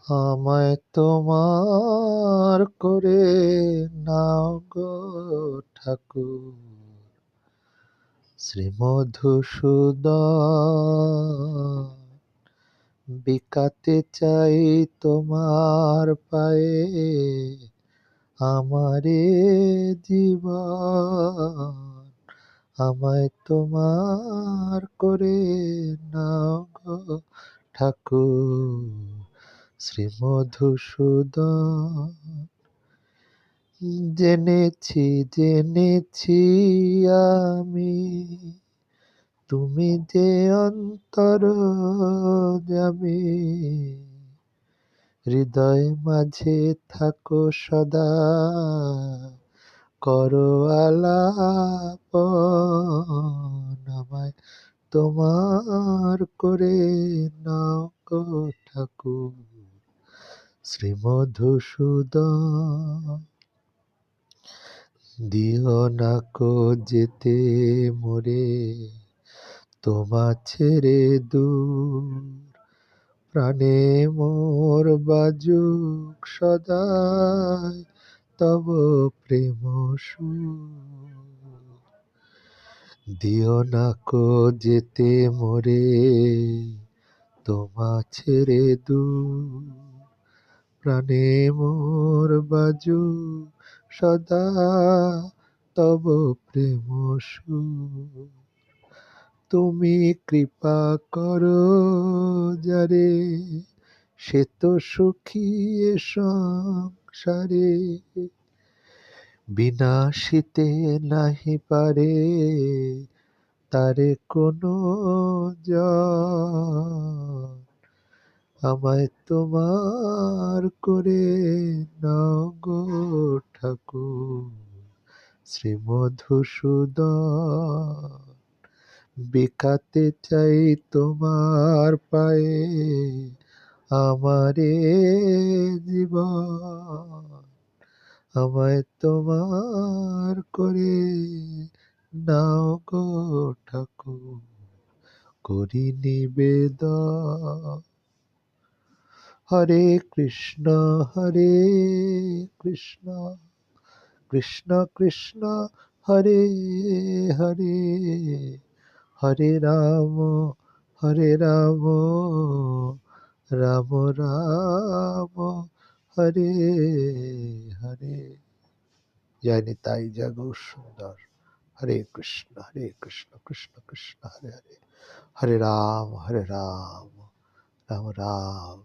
আমায় তোমার করে নাও গো ঠাকুর, শ্রীমধুসূদন বিকাতে চাই তোমার পায়ে আমারে জীবন। আমায় তোমার করে নাও গো ঠাকুর, শ্রীমধুসূদন। জেনেছি আমি তুমি যে অন্তর্যামী, হৃদয় মাঝে থাকো সদা, করো আলাপন। আমায় তোমার করে নাও গো ঠাকুর, শ্রীমধুসূদন। দিও না কো যেতে মোরে তোমা ছেড়ে দূর, প্রাণে মোর বাজুক সদাই তব প্রেম সুর। দিও না কো যেতে মোরে তোমা ছেড়ে দূর, প্রাণে মোর বাজুক সদা তব প্রেম সুর। তুমি কৃপা করো যারে, সে তো সুখী এ সংসারে, বিনাশিতে নাহি পারে তারে কোনো জন। আমায় তোমার করে নাও গো ঠাকুর, শ্রীমধুসূদন বিকাতে চাই তোমার পায়ে আমারে জীবন। আমায় তোমার করে নাও গো ঠাকুর, করি নিবেদন। হরে কৃষ্ণ কৃষ্ণ কৃষ্ণ হরে হরে, হরে রাম রাম রাম হরে হরে। জয় নিতাই, জয় গৌর সুন্দর। হরে কৃষ্ণ কৃষ্ণ কৃষ্ণ হরে হরে, হরে রাম রাম রাম